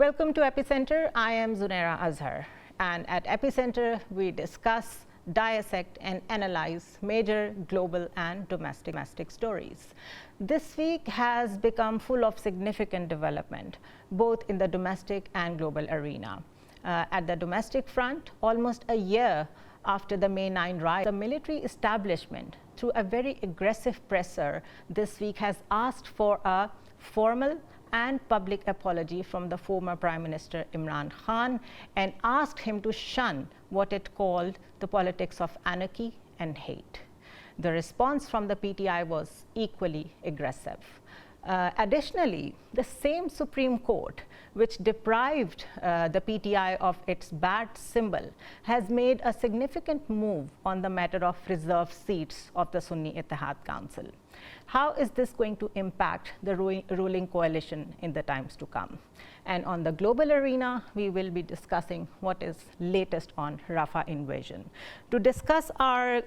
Welcome to Epicenter. I am Zunaira Azhar, and at Epicenter we discuss, dissect and analyze major global and domestic stories. This week has become full of significant development, both in the domestic and global arena. At the domestic front, almost a year after the May 9 riot, the military establishment, through a very aggressive presser this week, has asked for a formal and public apology from the former Prime Minister Imran Khan and asked him to shun what it called the politics of anarchy and hate. The response from the PTI was equally aggressive. Additionally, the same Supreme Court, which deprived the PTI of its bad symbol, has made a significant move on the matter of reserved seats of the Sunni Ittihad Council. How is this going to impact the ruling coalition in the times to come? And on the global arena, we will be discussing what is latest on Rafa invasion. To discuss our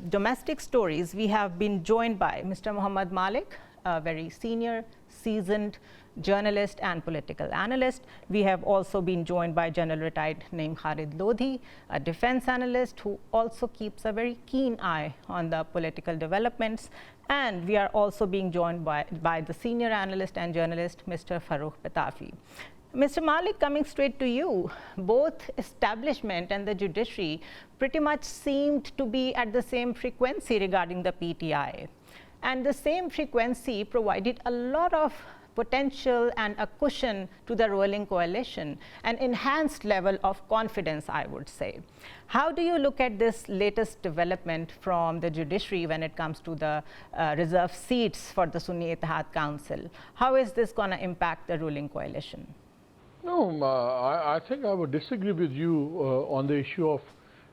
domestic stories, we have been joined by Mr. Muhammad Malik, a very senior, seasoned journalist and political analyst. We have also been joined by General Retired Naeem Khalid Lodhi, a defense analyst who also keeps a very keen eye on the political developments. And we are also being joined by the senior analyst and journalist, Mr. Farooq Patafi. Mr. Malik, coming straight to you, both establishment and the judiciary pretty much seemed to be at the same frequency regarding the PTI. And the same frequency provided a lot of potential and a cushion to the ruling coalition, an enhanced level of confidence, I would say. How do you look at this latest development from the judiciary when it comes to the reserved seats for the Sunni Ittihad Council? How is this going to impact the ruling coalition? No, I think I would disagree with you on the issue of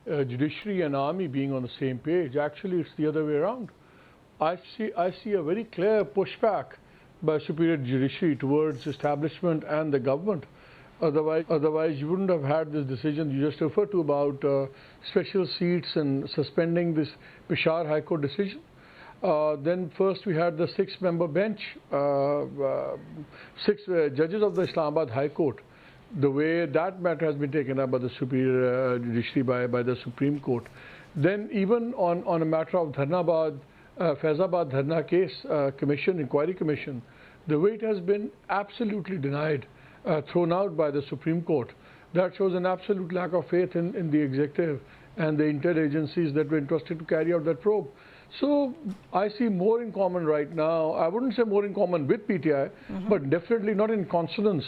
judiciary and army being on the same page. Actually, it's the other way around. I see a very clear pushback by superior judiciary towards establishment and the government. Otherwise, you wouldn't have had this decision you just referred to about special seats and suspending this Peshawar High Court decision. Then first we had the six-member bench, six judges of the Islamabad High Court. The way that matter has been taken up by the superior judiciary by the Supreme Court. Then even on a matter of Faizabad Dharna case inquiry commission, the way it has been absolutely denied, thrown out by the Supreme Court. That shows an absolute lack of faith in the executive and the interagencies that were entrusted to carry out that probe. So I see more in common right now. I wouldn't say more in common with PTI, but definitely not in consonance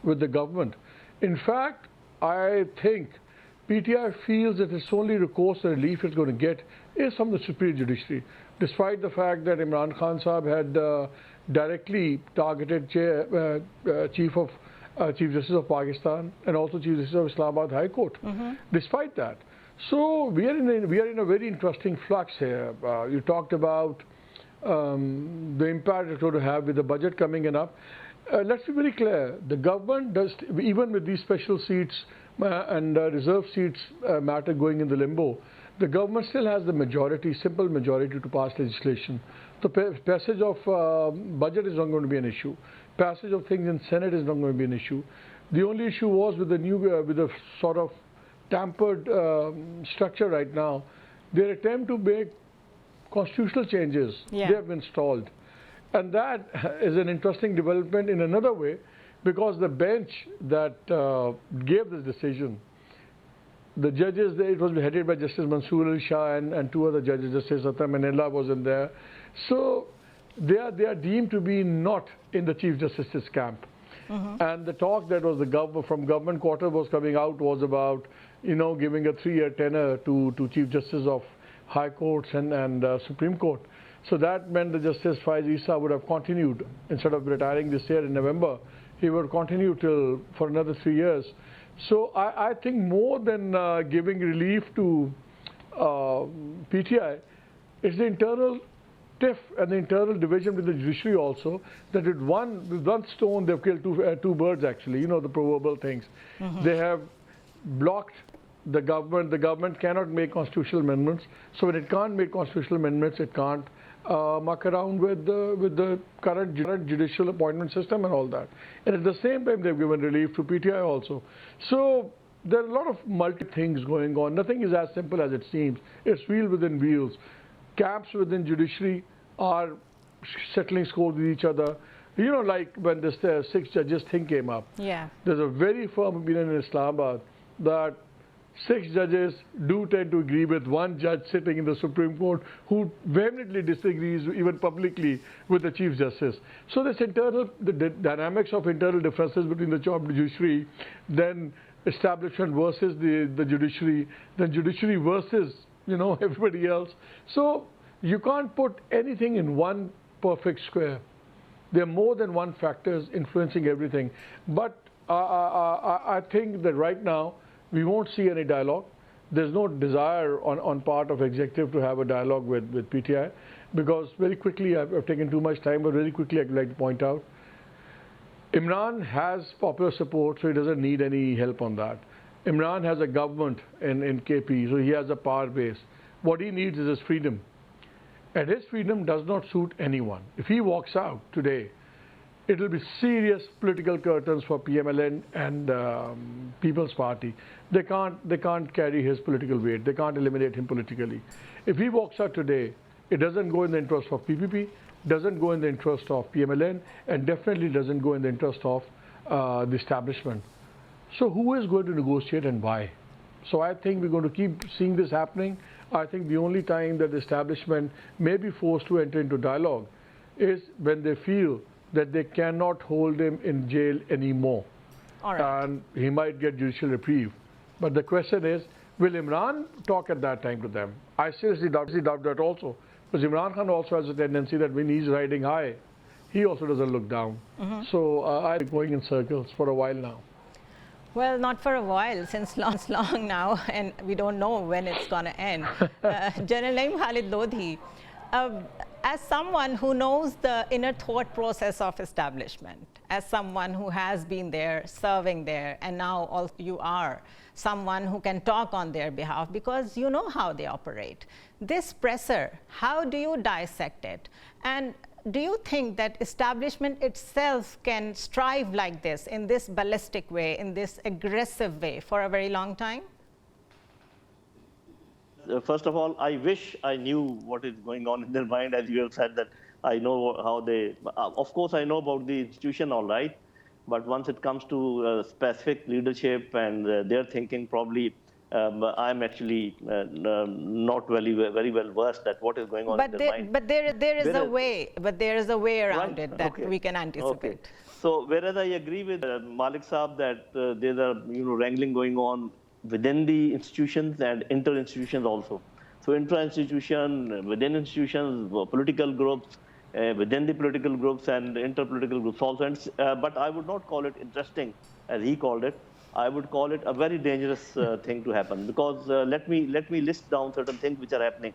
with the government. In fact, I think PTI feels that its only recourse or relief it's going to get is from the superior judiciary, despite the fact that Imran Khan Sahab had directly targeted Chief Justice of Pakistan and also Chief Justice of Islamabad High Court. Despite that, so we are in a very interesting flux here. You talked about the impact it's going to have with the budget coming in up. Let's be very clear. The government does, even with these special seats and reserve seats matter going in the limbo, the government still has the majority, simple majority to pass legislation. The passage of budget is not going to be an issue. Passage of things in Senate is not going to be an issue. The only issue was with the sort of tampered structure right now. Their attempt to make constitutional changes, they have been stalled. And that is an interesting development in another way, because the bench that gave this decision, the judges, it was headed by Justice Mansoor Ali Shah and two other judges, Justice Atta Manila was in there. So they are deemed to be not in the Chief Justice's camp. And the talk that was from government quarter was coming out was about, giving a 3-year tenure to Chief Justice of High Courts and Supreme Court. So that meant that Justice Faiz Issa would have continued, instead of retiring this year in November, he would continue for another 3 years. So I think more than giving relief to PTI, it's the internal tiff and the internal division with the judiciary also, that with one stone they've killed two birds actually, the proverbial things. They have blocked the government cannot make constitutional amendments. So when it can't make constitutional amendments, it can't muck around with the current judicial appointment system and all that. And at the same time, they've given relief to PTI also. So there are a lot of multi things going on. Nothing is as simple as it seems. It's wheel within wheels. Camps within judiciary are settling scores with each other. You know, like when this 6 judges thing came up. Yeah. There's a very firm opinion in Islamabad that 6 judges do tend to agree with one judge sitting in the Supreme Court who vehemently disagrees, even publicly, with the Chief Justice. So this the dynamics of internal differences between the judiciary, then establishment versus the judiciary, then judiciary versus, you know, everybody else. So you can't put anything in one perfect square. There are more than one factors influencing everything. But I think that right now, we won't see any dialogue. There's no desire on part of executive to have a dialogue with PTI, because very quickly, I've taken too much time, but very quickly I'd like to point out, Imran has popular support, so he doesn't need any help on that. Imran has a government in KP, so he has a power base. What he needs is his freedom. And his freedom does not suit anyone. If he walks out today, it will be serious political curtains for PMLN and People's Party. They can't carry his political weight. They can't eliminate him politically. If he walks out today, it doesn't go in the interest of PPP, doesn't go in the interest of PMLN, and definitely doesn't go in the interest of the establishment. So who is going to negotiate and why? So I think we're going to keep seeing this happening. I think the only time that the establishment may be forced to enter into dialogue is when they feel that they cannot hold him in jail anymore. All right. And he might get judicial reprieve. But the question is, will Imran talk at that time to them? I seriously doubt that also. Because Imran Khan also has a tendency that when he's riding high, he also doesn't look down. So I'm going in circles for a while now. Well, not for a while, since long now, and we don't know when it's going to end. General Naim Khalid Lodhi, as someone who knows the inner thought process of establishment, as someone who has been there, serving there, and now also you are someone who can talk on their behalf because you know how they operate. This pressure, how do you dissect it? And do you think that establishment itself can strive like this, in this ballistic way, in this aggressive way for a very long time? First of all, I wish I knew what is going on in their mind, as you have said that I know how they, of course I know about the institution all right, but once it comes to specific leadership and their thinking, probably I'm actually not very well versed at what is going on in their mind. But there is a way around it that we can anticipate. Okay. So whereas I agree with Malik Saab that there's a wrangling going on within the institutions and inter-institutions also. So inter-institution, within institutions, political groups, within the political groups and inter-political groups also. And, but I would not call it interesting, as he called it. I would call it a very dangerous thing to happen, because let me list down certain things which are happening.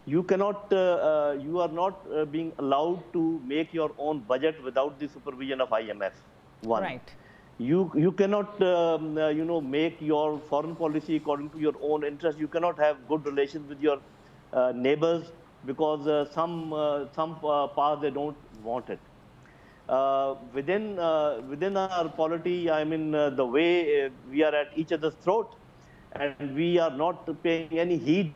You cannot, you are not being allowed to make your own budget without the supervision of IMF. One. Right. You cannot, make your foreign policy according to your own interest. You cannot have good relations with your neighbors because some parts they don't want it. Within our polity, I mean, the way we are at each other's throat, and we are not paying any heed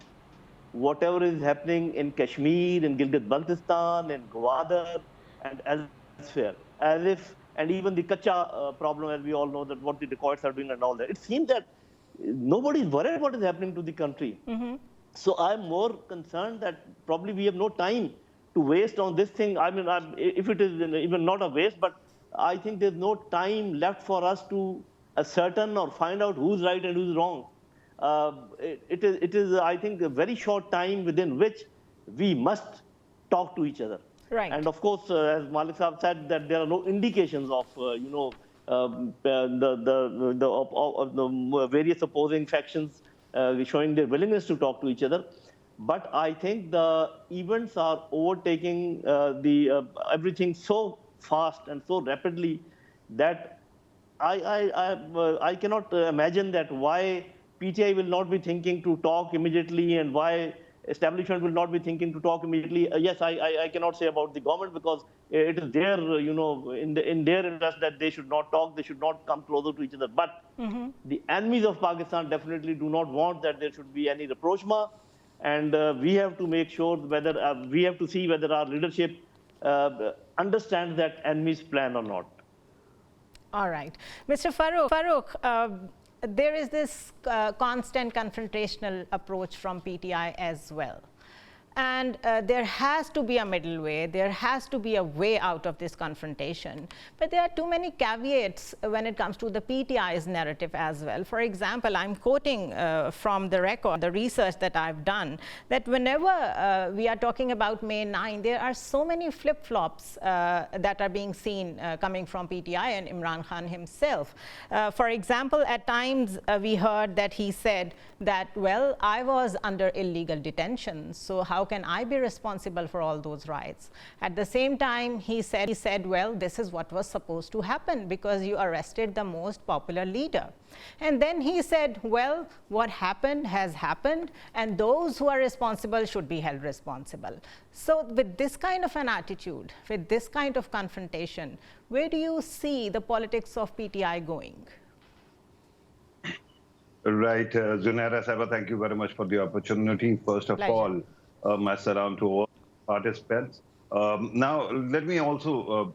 whatever is happening in Kashmir, in Gilgit-Baltistan, in Gwadar, and elsewhere, as if, and even the Kacha problem, as we all know, that what the dacoits are doing and all that. It seems that nobody is worried what is happening to the country. So I'm more concerned that probably we have no time to waste on this thing. I mean, if it is even not a waste, but I think there's no time left for us to ascertain or find out who's right and who's wrong. It is, I think, a very short time within which we must talk to each other. Right. And of course, as Malik Saab said, that there are no indications of, the various opposing factions showing their willingness to talk to each other. But I think the events are overtaking everything so fast and so rapidly that I cannot imagine that why PTI will not be thinking to talk immediately, and why establishment will not be thinking to talk immediately. Yes, I cannot say about the government, because it is their, in their interest that they should not talk, they should not come closer to each other. But the enemies of Pakistan definitely do not want that there should be any rapprochement, and we have to make sure whether we have to see whether our leadership understands that enemy's plan or not. All right. Mr. Farooq, there is this constant confrontational approach from PTI as well. And there has to be a middle way. There has to be a way out of this confrontation. But there are too many caveats when it comes to the PTI's narrative as well. For example, I'm quoting from the record, the research that I've done, that whenever we are talking about May 9, there are so many flip-flops that are being seen coming from PTI and Imran Khan himself. For example, at times we heard that he said that, well, I was under illegal detention, so how can I be responsible for all those riots? At the same time, he said, well, this is what was supposed to happen because you arrested the most popular leader. And then he said, well, what happened has happened, and those who are responsible should be held responsible. So with this kind of an attitude, with this kind of confrontation, where do you see the politics of PTI going? Right, Zunaira Azhar, thank you very much for the opportunity. First of all, my salam to all participants. Now, let me also,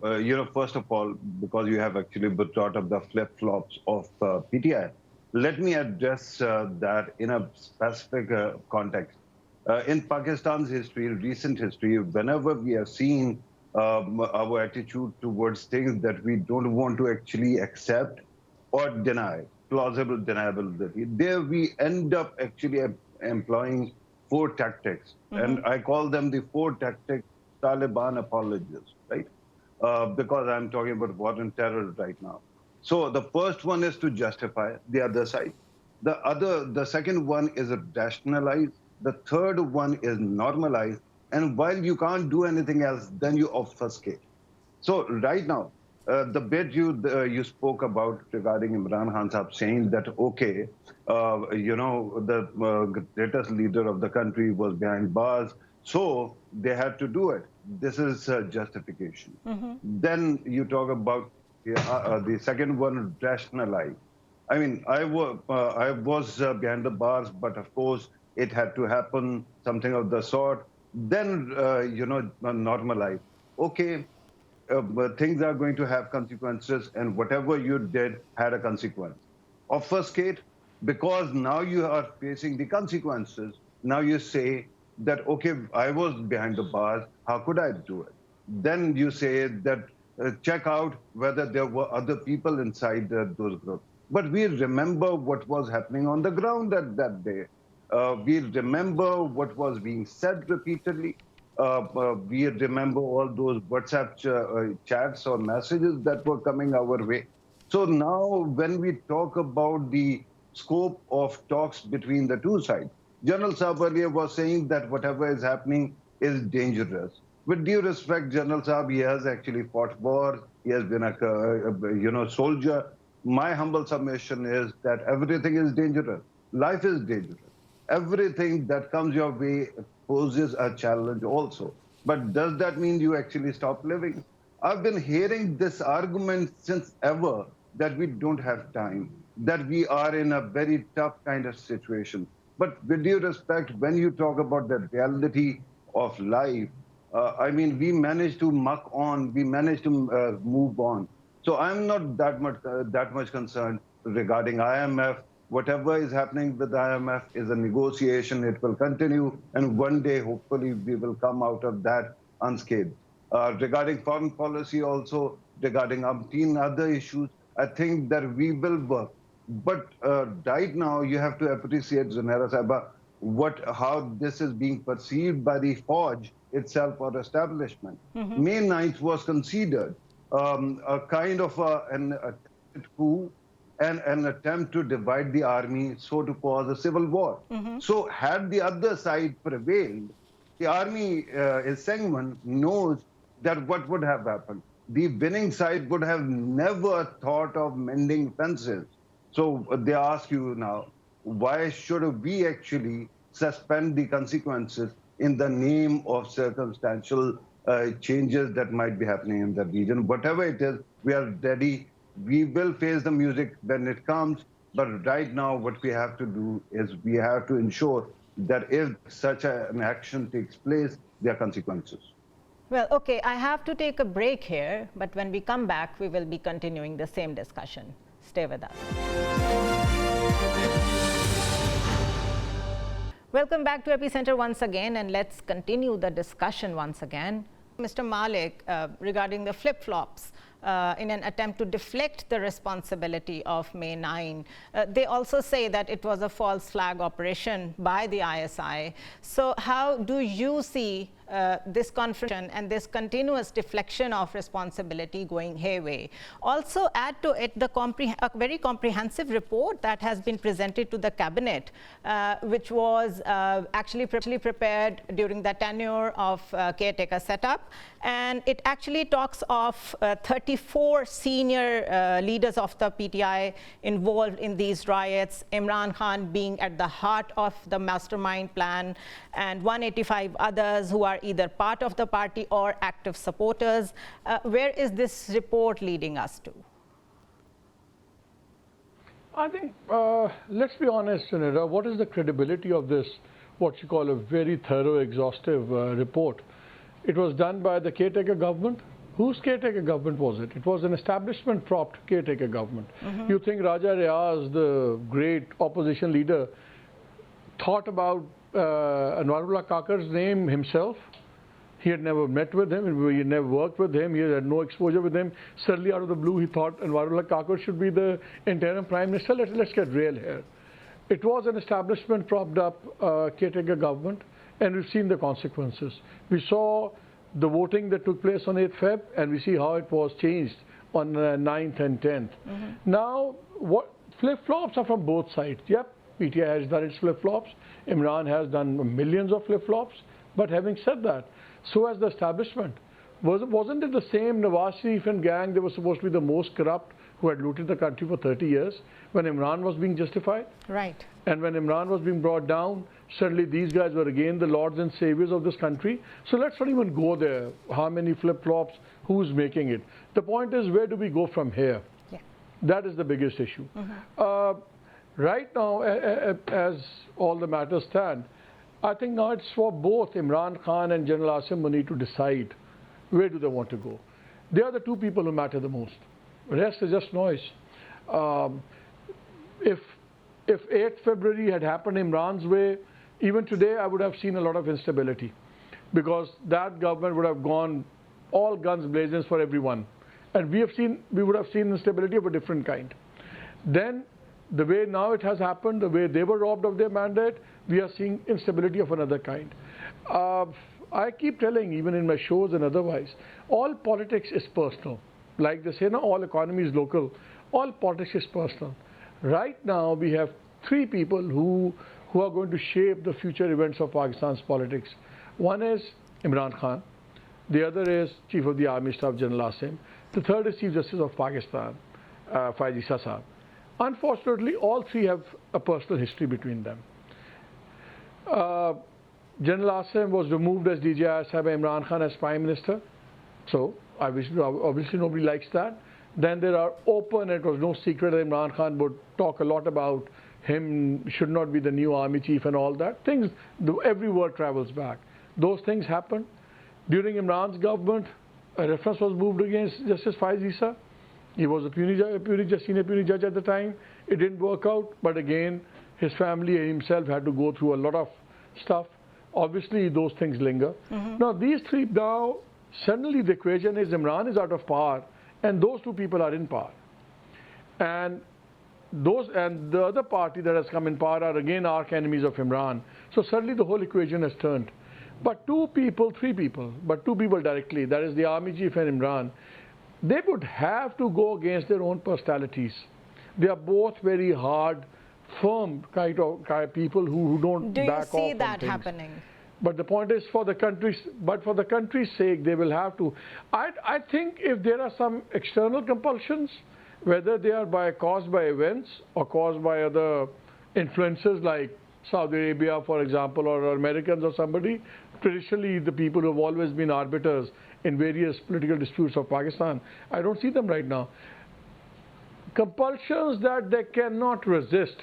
first of all, because you have actually brought up the flip-flops of PTI, let me address that in a specific context. In Pakistan's history, recent history, whenever we have seen our attitude towards things that we don't want to actually accept or deny, plausible deniability, there we end up actually employing 4 tactics. And I call them the 4 tactics Taliban apologists, right? Because I'm talking about war and terror right now. So the first one is to justify the other side. The second one is rationalize. The third one is normalize. And while you can't do anything else, then you obfuscate. So right now, the bit you spoke about regarding Imran Khan Sahab saying that, okay, the greatest leader of the country was behind bars, so they had to do it. This is justification. Then you talk about the second one, rationalize. I mean, I was behind the bars, but of course it had to happen, something of the sort. Then, normalize. Okay, things are going to have consequences, and whatever you did had a consequence. Obfuscate, because now you are facing the consequences. Now you say that, okay, I was behind the bars, how could I do it? Then you say that, check out whether there were other people inside those groups. But we remember what was happening on the ground at that day. We remember what was being said repeatedly. We remember all those WhatsApp chats or messages that were coming our way. So now when we talk about the scope of talks between the two sides, General Saab earlier was saying that whatever is happening is dangerous. With due respect, General Saab, he has actually fought wars. He has been a soldier. My humble submission is that everything is dangerous. Life is dangerous. Everything that comes your way poses a challenge also. But does that mean you actually stop living? I've been hearing this argument since ever that we don't have time, that we are in a very tough kind of situation. But with due respect, when you talk about the reality of life, I mean, we managed to muck on, we managed to move on. So I'm not that much concerned regarding IMF. Whatever is happening with IMF is a negotiation. It will continue, and one day, hopefully, we will come out of that unscathed. Regarding foreign policy also, regarding umpteen other issues, I think that we will work. But right now, you have to appreciate, Zunaira Azhar, how this is being perceived by the Fauj itself or establishment. May 9th was considered a kind of an coup and an attempt to divide the army, so to cause a civil war. So had the other side prevailed, the army segment knows that what would have happened. The winning side would have never thought of mending fences. So they ask you now, why should we actually suspend the consequences in the name of circumstantial changes that might be happening in the region? Whatever it is, we are ready. We will face the music when it comes. But right now, what we have to do is we have to ensure that if such an action takes place, there are consequences. Well, okay, I have to take a break here, but when we come back, we will be continuing the same discussion. Stay with us. Welcome back to Epicenter once again, and let's continue the discussion once again. Mr. Malik, regarding the flip-flops, in an attempt to deflect the responsibility of May 9. They also say that it was a false flag operation by the ISI. So how do you see this confrontation and this continuous deflection of responsibility going hayway? Also add to it a very comprehensive report that has been presented to the cabinet, which was actually prepared during the tenure of caretaker setup. And it actually talks of 34 senior leaders of the PTI involved in these riots, Imran Khan being at the heart of the mastermind plan, and 185 others who are either part of the party or active supporters. Where is this report leading us to? I think, let's be honest, Zunaira, what is the credibility of this, what you call a very thorough, exhaustive report? It was done by the caretaker government. Whose caretaker government was it? It was an establishment-propped caretaker government. You think Raja Riaz, the great opposition leader, thought about Anwarullah Kakar's name himself? He had never met with him, he had never worked with him, he had no exposure with him. Suddenly, out of the blue, he thought Anwarullah Kakar should be the interim prime minister. Let's get real here. It was an establishment propped up caretaker government, and we've seen the consequences. We saw the voting that took place on 8th Feb, and we see how it was changed on 9th and 10th. Now, what flip-flops are from both sides. Yep, PTI has done its flip-flops. Imran has done millions of flip-flops. But having said that, so has the establishment. Wasn't it the same Nawaz Sharif and gang that was supposed to be the most corrupt, who had looted the country for 30 years, when Imran was being justified? Right. And when Imran was being brought down, suddenly these guys were again the lords and saviors of this country. So let's not even go there. How many flip-flops, who's making it? The point is, where do we go from here? Yeah. That is the biggest issue. Right now, as all the matters stand, I think now it's for both Imran Khan and General Asim Munir to decide where do they want to go. They are the two people who matter the most. The rest is just noise. If 8th February had happened Imran's way, even today I would have seen a lot of instability, because that government would have gone all guns blazing for everyone. And we would have seen instability of a different kind. Then, the way now it has happened, the way they were robbed of their mandate, we are seeing instability of another kind. I keep telling, even in my shows and otherwise, all politics is personal. Like they say, no, all economy is local. All politics is personal. Right now, we have three people who are going to shape the future events of Pakistan's politics. One is Imran Khan. The other is Chief of the Army Staff, General Asim. The third is Chief Justice of Pakistan, Faiz Issa Saab. Unfortunately, all three have a personal history between them. General Asim was removed as DJI by Imran Khan as Prime Minister. So, obviously nobody likes that. Then there are open, it was no secret that Imran Khan would talk a lot about him should not be the new army chief and all that. Things, every word travels back. Those things happened. During Imran's government, a reference was moved against Justice Faiz Issa. He was a senior puny judge at the time. It didn't work out, but again, his family and himself had to go through a lot of stuff. Obviously, those things linger. Now, these three, now, suddenly the equation is Imran is out of power, and those two people are in power. And the other party that has come in power are again arch enemies of Imran. So suddenly the whole equation has turned. But three people directly, that is the army chief and Imran, they would have to go against their own personalities. They are both very hard, firm kind of people who don't back off. Do you see that things. happening? But the point is, for the country's sake, they will have to. I think if there are some external compulsions, whether they are caused by events or caused by other influences like Saudi Arabia, for example, or Americans or somebody, traditionally the people who have always been arbiters in various political disputes of Pakistan, I don't see them right now. Compulsions that they cannot resist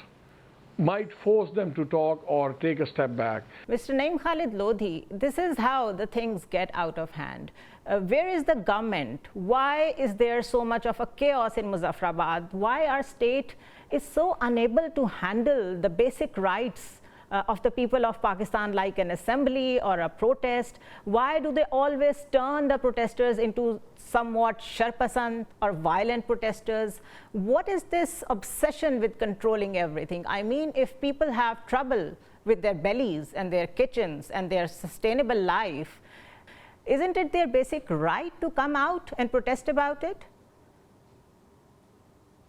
might force them to talk or take a step back. Mr. Naeem Khalid Lodhi, this is how the things get out of hand. Where is the government? Why is there so much of a chaos in Muzaffarabad? Why our state is so unable to handle the basic rights of the people of Pakistan, like an assembly or a protest? Why do they always turn the protesters into somewhat sharpasand or violent protesters? What is this obsession with controlling everything? I mean, if people have trouble with their bellies and their kitchens and their sustainable life, isn't it their basic right to come out and protest about it?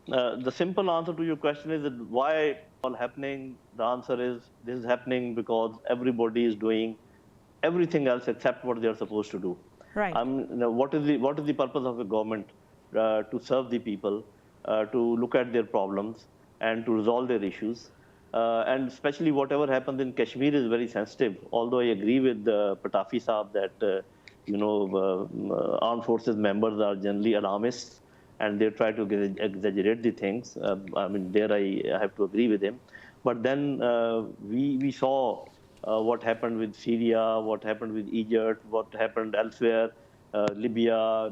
The simple answer to your question is that why all happening? The answer is this is happening because everybody is doing everything else except what they are supposed to do. Right. What is the purpose of a government? To serve the people, to look at their problems and to resolve their issues. And especially whatever happens in Kashmir is very sensitive. Although I agree with Patafi Saab that armed forces members are generally alarmists and they try to exaggerate the things. I mean, there I have to agree with him. But then we saw what happened with Syria, what happened with Egypt, what happened elsewhere, Libya.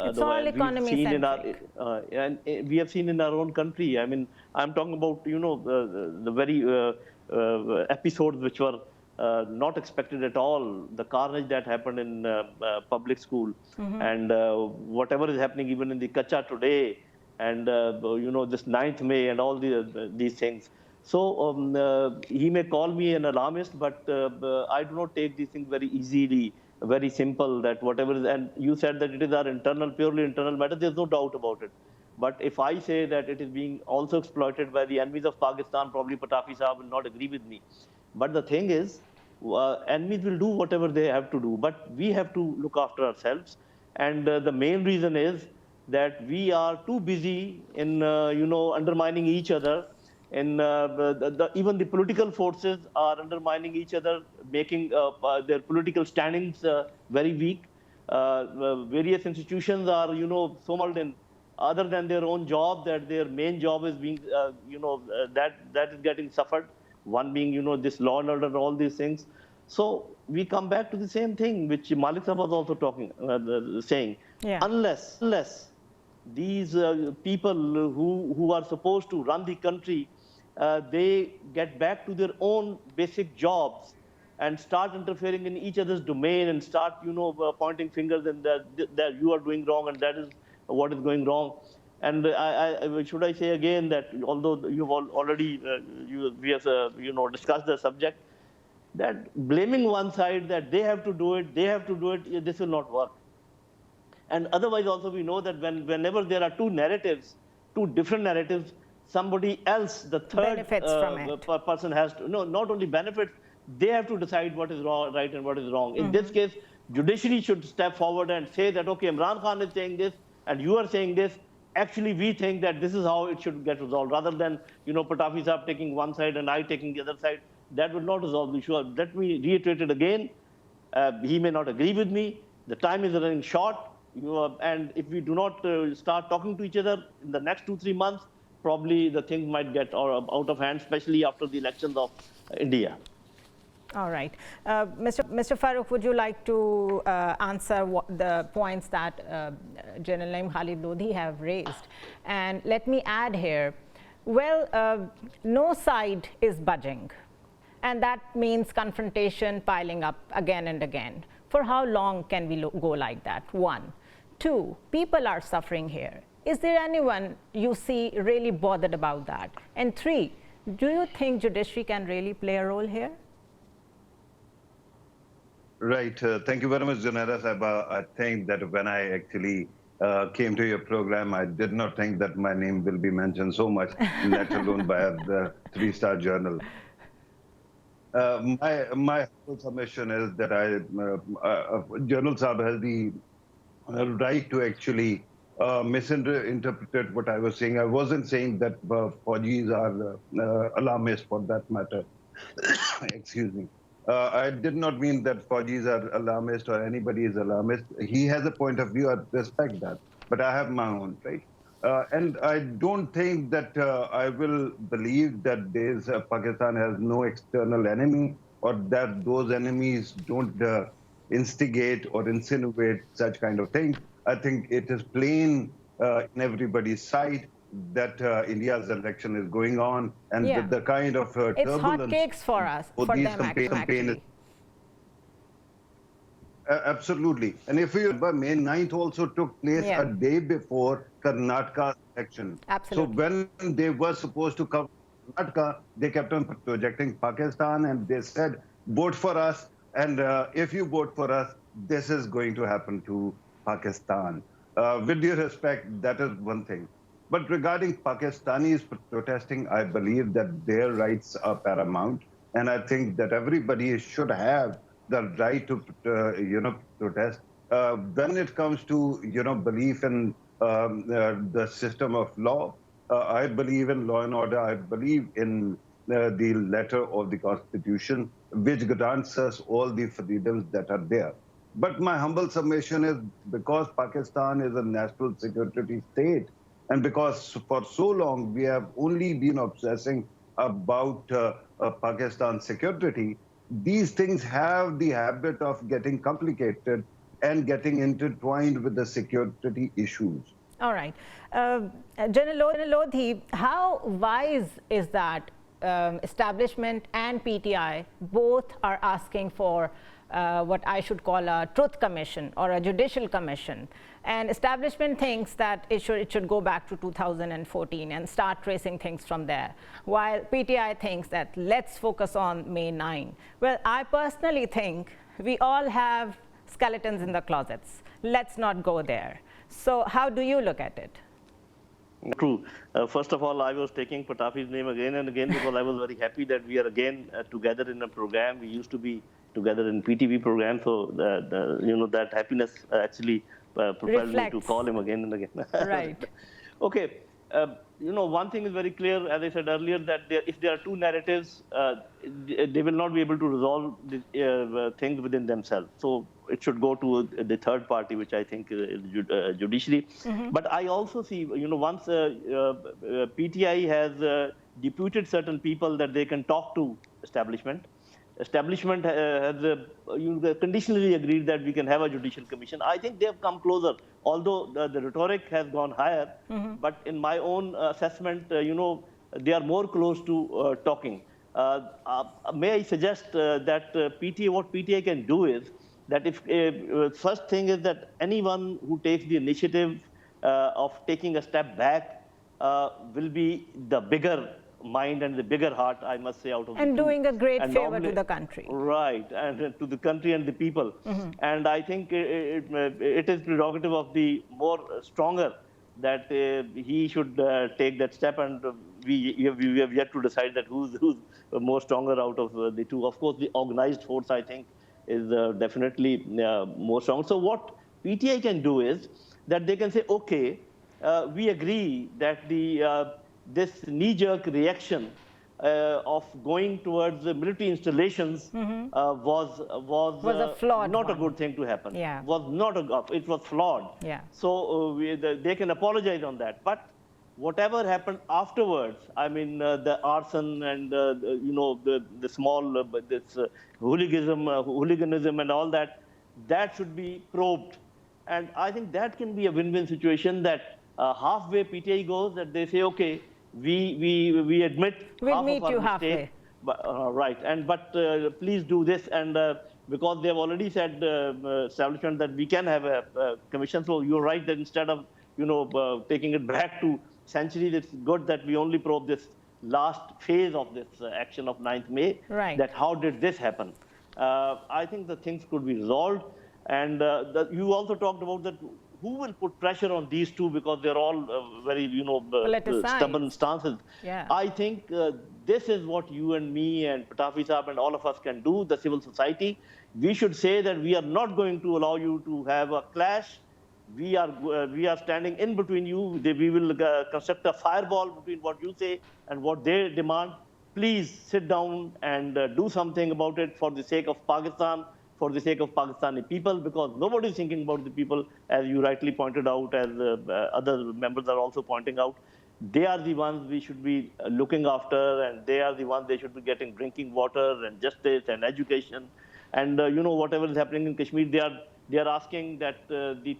It's all economy centric. And we have seen in our own country. I mean, I'm talking about, the very episodes which were not expected at all. The carnage that happened in public school, and whatever is happening even in the Kacha today, and this 9th May and all these things. So he may call me an alarmist, but I do not take these things very easily, very simple. That whatever is, and you said that it is our internal, purely internal matter. There's no doubt about it. But if I say that it is being also exploited by the enemies of Pakistan, probably Patafi Saab will not agree with me. But the thing is, enemies will do whatever they have to do, but we have to look after ourselves. And the main reason is that we are too busy in, undermining each other. And even the political forces are undermining each other, making their political standings very weak. Various institutions are, so much in other than their own job, that their main job is being, that is getting suffered. One being, this law and order and all these things. So we come back to the same thing, which Malik Sahab was also saying. Yeah. Unless these people who are supposed to run the country, they get back to their own basic jobs and start interfering in each other's domain and start, pointing fingers and that you are doing wrong and that is what is going wrong. And should I say again that although you've already we have discussed the subject, that blaming one side that they have to do it, this will not work. And otherwise also we know that whenever there are two different narratives, somebody else, the third person has to, not only benefits, they have to decide what is wrong, right and what is wrong. In this case, judiciary should step forward and say that, okay, Imran Khan is saying this and you are saying this. Actually, we think that this is how it should get resolved, rather than, Patafi Saab taking one side and I taking the other side. That will not resolve the issue. Let me reiterate it again. He may not agree with me. The time is running short. And if we do not start talking to each other in the next 2-3 months, probably the things might get out of hand, especially after the elections of India. All right. Mr. Farooq, would you like to answer the points that General Naeem Khalid Lodhi have raised? And let me add here, well, no side is budging. And that means confrontation piling up again and again. For how long can we go like that? 1. 2, people are suffering here. Is there anyone you see really bothered about that? And 3, do you think judiciary can really play a role here? Right. Thank you very much, Zunaira Azhar. I think that when I actually came to your program, I did not think that my name will be mentioned so much, let alone by the 3-star journal. My whole submission is that General Saab has the right to actually misinterpreted what I was saying. I wasn't saying that Fauji's are alarmist for that matter. Excuse me. I did not mean that Fauji's are alarmist or anybody is alarmist. He has a point of view, I respect that. But I have my own, right? And I don't think that I will believe that Pakistan has no external enemy or that those enemies don't instigate or insinuate such kind of thing. I think it is plain in everybody's sight that India's election is going on, and with the kind of it's turbulence. Hotcakes for us, for them actually. Absolutely. And if you remember, May 9th also took place a day before Karnataka election. Absolutely. So when they were supposed to cover Karnataka, they kept on projecting Pakistan, and they said, vote for us, and if you vote for us, this is going to happen to Pakistan. With due respect, that is one thing. But regarding Pakistanis protesting, I believe that their rights are paramount, and I think that everybody should have the right to, protest. When it comes to, belief in the system of law, I believe in law and order. I believe in the letter of the Constitution, which grants us all the freedoms that are there. But my humble submission is, because Pakistan is a national security state, and because for so long we have only been obsessing about Pakistan's security, these things have the habit of getting complicated and getting intertwined with the security issues. All right. General Lodhi, how wise is that establishment and PTI both are asking for what I should call a truth commission or a judicial commission, and establishment thinks that it should go back to 2014 and start tracing things from there, while PTI thinks that let's focus on May 9. Well, I personally think we all have skeletons in the closets. Let's not go there. So how do you look at it? True. First of all, I was taking Patafi's name again and again because I was very happy that we are again together in a program. We used to be together in PTV program, so that happiness actually propelled me to call him again and again. Right. Okay. One thing is very clear, as I said earlier, that if there are two narratives, they will not be able to resolve the, things within themselves. So it should go to the third party, which I think is judiciary. Mm-hmm. But I also see, once PTI has deputed certain people that they can talk to establishment has conditionally agreed that we can have a judicial commission. I think they have come closer, although the rhetoric has gone higher. Mm-hmm. But in my own assessment, they are more close to talking. May I suggest that what PTI can do is that if first thing is that anyone who takes the initiative of taking a step back will be the bigger mind and the bigger heart, I must say, out of and doing a great favor to the country. Right, and to the country and the people. Mm-hmm. And I think it is prerogative of the more stronger that he should take that step, and we have yet to decide that who's more stronger out of the two. Of course, the organized force, I think, is definitely more strong. So what PTI can do is that they can say, okay, we agree that this knee-jerk reaction of going towards the military installations mm-hmm. was a flawed not one. A good thing to happen. Yeah. It was flawed. Yeah. So they can apologize on that. But whatever happened afterwards, I mean, the arson and the small this hooliganism and all that, that should be probed. And I think that can be a win-win situation, that halfway PTI goes, that they say, okay, we admit we'll half meet of our you mistake, halfway. But, but please do this, and because they have already said establishment that we can have a commission. So you're right that instead of taking it back to centuries, it's good that we only probe this last phase of this action of 9th May. Right. That how did this happen? I think the things could be resolved, and you also talked about that. Who will put pressure on these two, because they're all very, stubborn stances. Yeah. I think this is what you and me and Patafi Saab and all of us can do, the civil society. We should say that we are not going to allow you to have a clash we are standing in between you. We will construct a fireball between what you say and what they demand. Please sit down and do something about it for the sake of Pakistan, for the sake of Pakistani people, because nobody is thinking about the people, as you rightly pointed out, as other members are also pointing out. They are the ones we should be looking after, and they are the ones they should be getting drinking water and justice and education. And whatever is happening in Kashmir, they are asking that the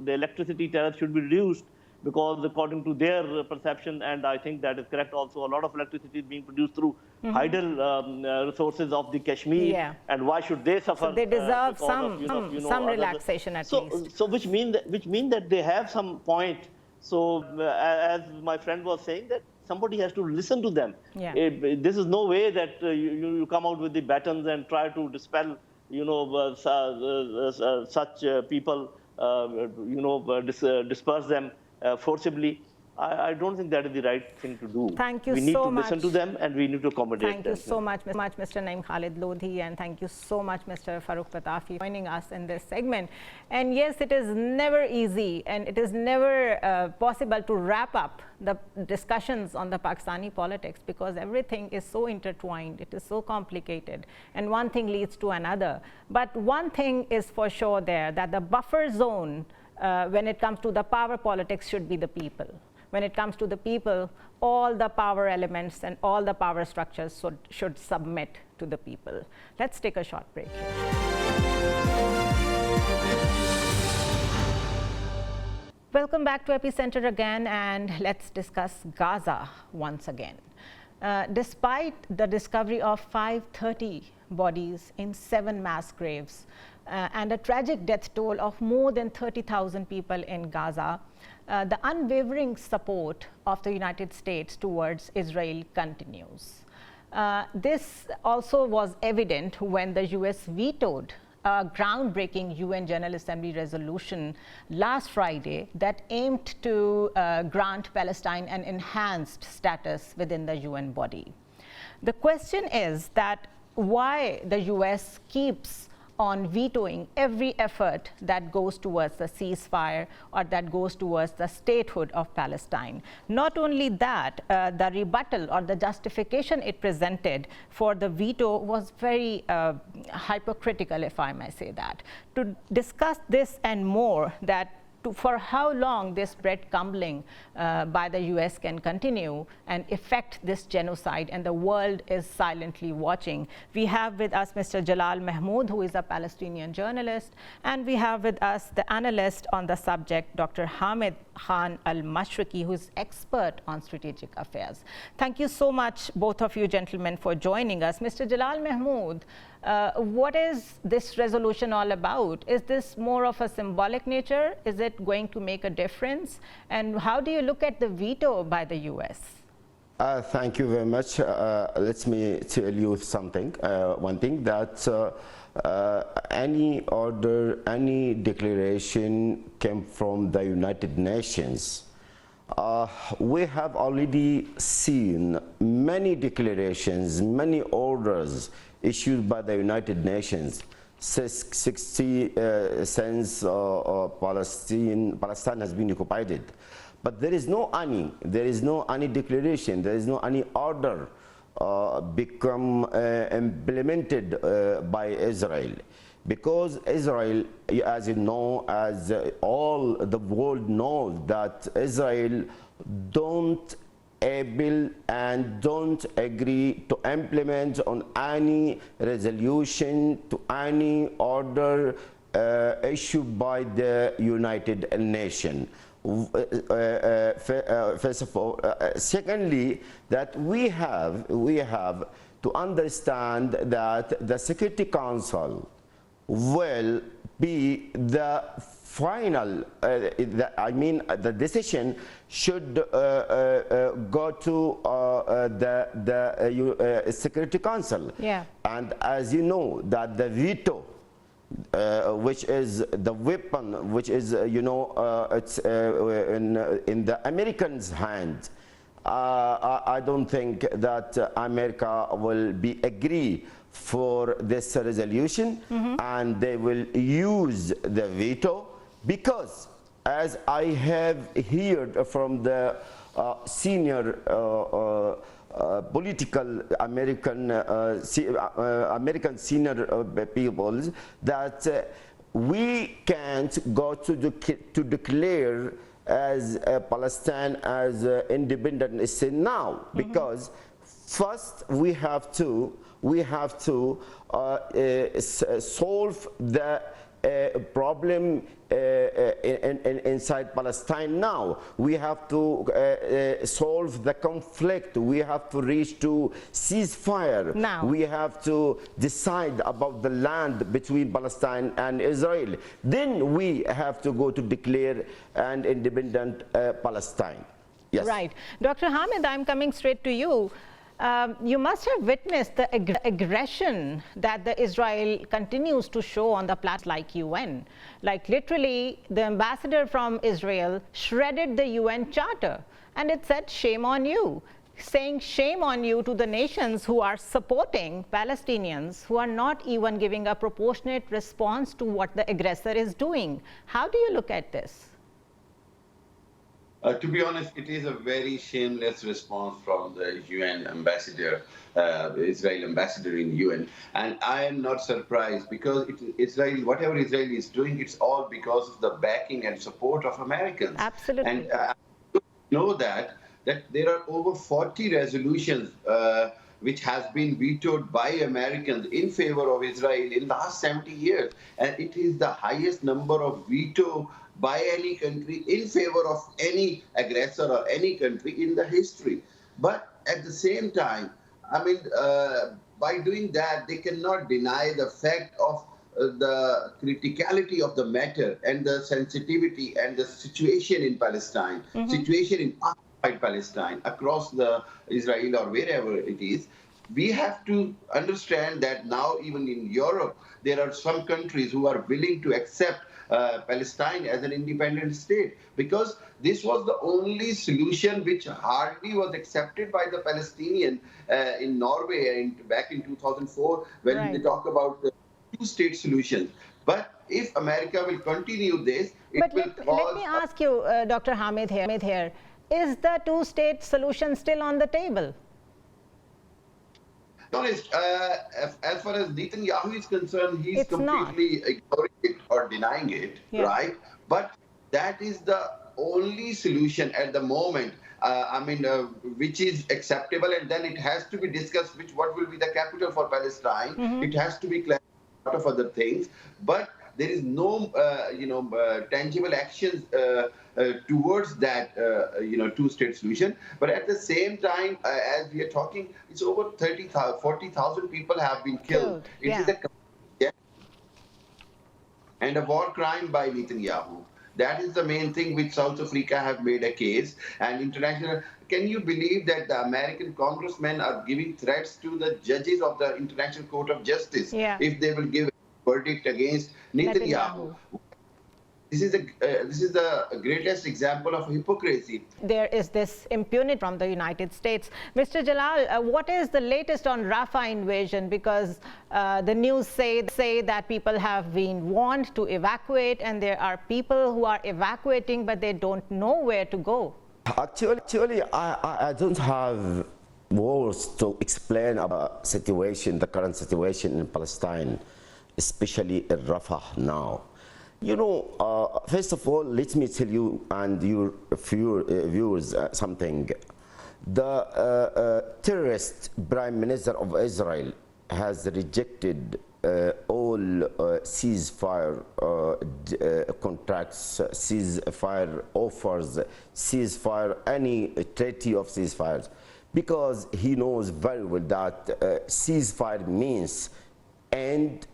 electricity tariff should be reduced, because according to their perception, and I think that is correct also, a lot of electricity is being produced through tidal resources of the Kashmir. Yeah. And why should they suffer? So they deserve some others? relaxation at least. So which mean that they have some point. So as my friend was saying, that somebody has to listen to them. Yeah. This is no way that you come out with the batons and try to dispel such people, disperse them forcibly. I don't think that is the right thing to do. Thank you We need so to much. listen to them, and we need to accommodate Thank them. you so much, Mr. Naeem Khalid Lodhi, and thank you so much, Mr. Farooq Patafi, joining us in this segment. And yes, it is never easy, and it is never possible to wrap up the discussions on the Pakistani politics, because everything is so intertwined, it is so complicated, and one thing leads to another. But one thing is for sure there, that the buffer zone when it comes to the power politics should be the people. When it comes to the people, all the power elements and all the power structures should submit to the people. Let's take a short break here. Welcome back to Epicenter again, and let's discuss Gaza once again. Despite the discovery of 530 bodies in 7 mass graves and a tragic death toll of more than 30,000 people in Gaza, the unwavering support of the United States towards Israel continues. This also was evident when the US vetoed a groundbreaking UN General Assembly resolution last Friday that aimed to grant Palestine an enhanced status within the UN body. The question is that why the US keeps on vetoing every effort that goes towards the ceasefire or that goes towards the statehood of Palestine. Not only that, the rebuttal or the justification it presented for the veto was very hypocritical, if I may say that. To discuss this and more, that for how long this breadcrumbing by the US can continue and affect this genocide, and the world is silently watching. We have with us Mr. Jalal Mahmood, who is a Palestinian journalist, and we have with us the analyst on the subject, Dr. Hamid Khan Al-Mashriqi, who is expert on strategic affairs. Thank you so much, both of you gentlemen, for joining us. Mr. Jalal Mahmood, what is this resolution all about? Is this more of a symbolic nature? Is it going to make a difference? And how do you look at the veto by the US? Thank you very much. Let me tell you something. One thing, that any order, any declaration came from the United Nations. We have already seen many declarations, many orders issued by the United Nations since Palestine has been occupied. But there is no any declaration, there is no any order become implemented by Israel. Because Israel, as you know, as all the world knows, that Israel don't able and don't agree to implement on any resolution, to any order issued by the United Nations. First of all, secondly, that we have to understand that the Security Council will be the final, the decision should go to the Security Council. Yeah. And as you know, that the veto, which is the weapon, which is, it's in the Americans' hand. I don't think that America will be agree for this resolution, and they will use the veto, because as I have heard from the senior political American senior people, that we can't go to declare as Palestine as independent state now, because first we have to solve the problem inside Palestine now. We have to solve the conflict. We have to reach to ceasefire. Now. We have to decide about the land between Palestine and Israel. Then we have to go to declare an independent Palestine. Yes. Right. Dr. Hamid, I'm coming straight to you. You must have witnessed the aggression that the Israel continues to show on the platforms like UN. Like literally, the ambassador from Israel shredded the UN charter, and it said, shame on you, saying shame on you to the nations who are supporting Palestinians, who are not even giving a proportionate response to what the aggressor is doing. How do you look at this? To be honest, it is a very shameless response from the UN ambassador, Israel ambassador in UN. And I am not surprised, because Israel, whatever Israel is doing, it's all because of the backing and support of Americans. Absolutely. And you know that there are over 40 resolutions which has been vetoed by Americans in favor of Israel in the last 70 years. And it is the highest number of veto by any country in favor of any aggressor or any country in the history. But at the same time, I mean, by doing that, they cannot deny the fact of the criticality of the matter and the sensitivity and the situation in Palestine, situation in occupied Palestine, across the Israel or wherever it is. We have to understand that now, even in Europe, there are some countries who are willing to accept Palestine as an independent state, because this was the only solution which hardly was accepted by the Palestinian in Norway back in 2004 when they talk about the two-state solution. But if America will continue this, it will cause... Let me ask you, Dr. Hamid here, is the two-state solution still on the table? Honest, as far as Netanyahu is concerned, he's completely ignoring it or denying it, right? But that is the only solution at the moment, which is acceptable, and then it has to be discussed what will be the capital for Palestine. It has to be clarified, a lot of other things, but there is no, tangible actions towards that, two-state solution. But at the same time, as we are talking, it's over 40,000 people have been killed. It is and a war crime by Netanyahu. That is the main thing which South Africa have made a case. And international, can you believe that the American congressmen are giving threats to the judges of the International Court of Justice if they will give a verdict against Netanyahu? This is the greatest example of hypocrisy. There is this impunity from the United States. Mr. Jalal, what is the latest on Rafa invasion? Because the news say that people have been warned to evacuate, and there are people who are evacuating, but they don't know where to go. Actually, I don't have words to explain about the current situation in Palestine, especially in Rafa now. You know, first of all, let me tell you and your viewers something. The terrorist Prime Minister of Israel has rejected all ceasefire contracts, ceasefire offers, ceasefire, any treaty of ceasefires, because he knows very well that ceasefire means end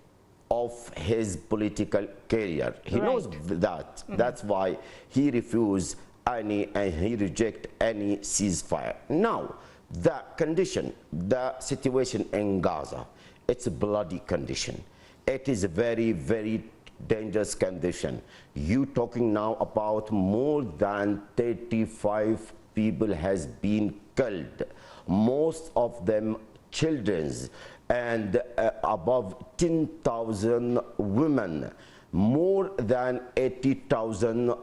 of his political career. He knows that. That's why he refused and he reject any ceasefire. Now, the condition, the situation in Gaza, it's a bloody condition. It is a very, very dangerous condition. You talking now about more than 35 people has been killed, most of them children's, and above 10,000 women, more than 80,000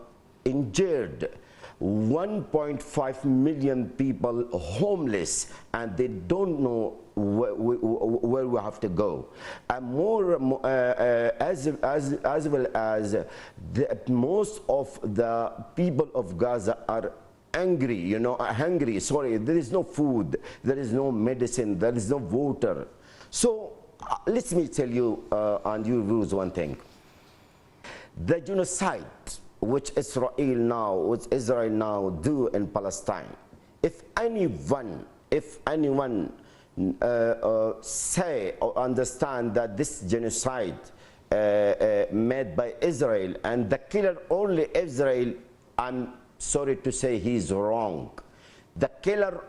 injured, 1.5 million people homeless, and they don't know where we have to go, and as well as most of the people of Gaza are angry, hungry. Sorry, there is no food, there is no medicine, there is no water. So let me tell you and you viewers one thing: the genocide which Israel now do in Palestine. If anyone say or understand that this genocide made by Israel and the killer only Israel, I'm sorry to say he's wrong. The killer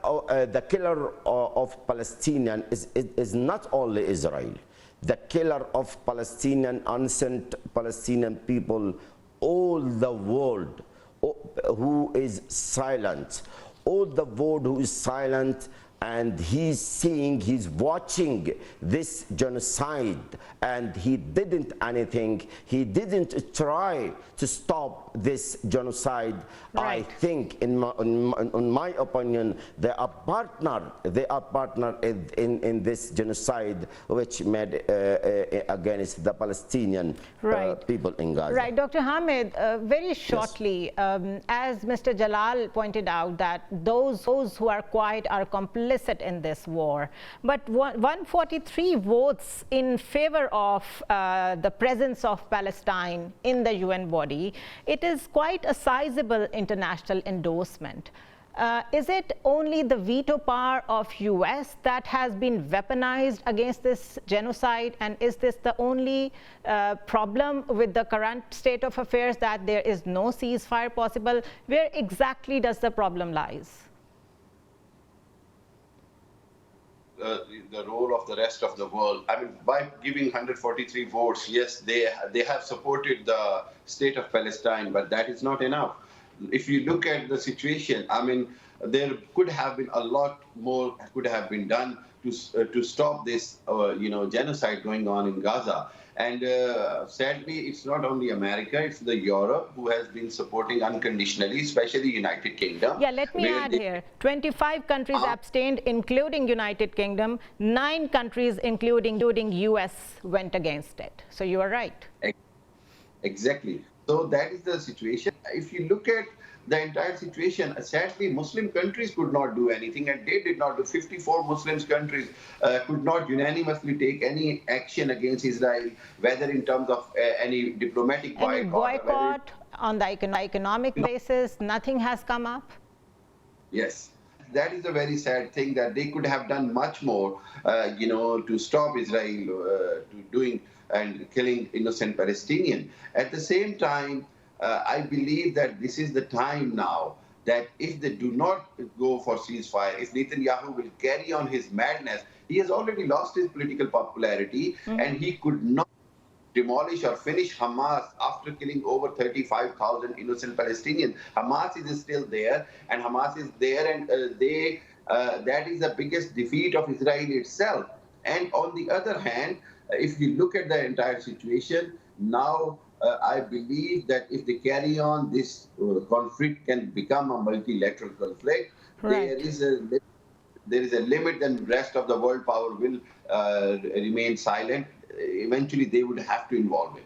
of Palestinian is not only Israel. The killer of Palestinian, innocent Palestinian people, all the world who is silent, all the world who is silent, and he's seeing, he's watching this genocide, and he didn't anything, he didn't try to stop this genocide. Right. I think, in my opinion, they are partner in this genocide which made against the Palestinian people in Gaza. Right, Dr. Hamid, very shortly, yes. As Mr. Jalal pointed out, that those who are quiet are complicit in this war, but 143 votes in favor of the presence of Palestine in the UN body. It is quite a sizable international endorsement. Is it only the veto power of US that has been weaponized against this genocide, and is this the only problem with the current state of affairs, that there is no ceasefire possible? Where exactly does the problem lies? The role of the rest of the world. I mean, by giving 143 votes, yes, they have supported the state of Palestine, but that is not enough. If you look at the situation, I mean, there could have been a lot more could have been done to stop this genocide going on in Gaza. And sadly, it's not only America, it's the Europe who has been supporting unconditionally, especially United Kingdom. Yeah, let me add here, 25 countries abstained, including United Kingdom. 9 countries, including US, went against it. So you are right. Exactly. So that is the situation. If you look at the entire situation, sadly, Muslim countries could not do anything, and they did not do. 54 Muslim countries could not unanimously take any action against Israel, whether in terms of any diplomatic boycott on the economic basis. Nothing has come up. Yes. That is a very sad thing, that they could have done much more, to stop Israel to doing and killing innocent Palestinians. At the same time, I believe that this is the time now that if they do not go for ceasefire, if Netanyahu will carry on his madness, he has already lost his political popularity, and he could not demolish or finish Hamas after killing over 35,000 innocent Palestinians. Hamas is still there, and Hamas is there, and that is the biggest defeat of Israel itself. And on the other hand, if you look at the entire situation, now I believe that if they carry on, this conflict can become a multilateral conflict. Right. There is a limit, and the rest of the world power will remain silent. Eventually, they would have to involve in it.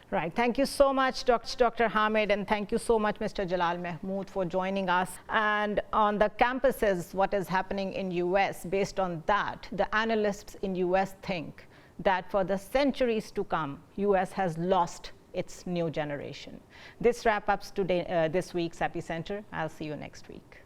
Right. Thank you so much, Dr. Hamid, and thank you so much, Mr. Jalal Mahmood, for joining us. And on the campuses, what is happening in US, based on that, the analysts in US think that for the centuries to come, US has lost its new generation. This wraps up this week's Epicenter. I'll see you next week.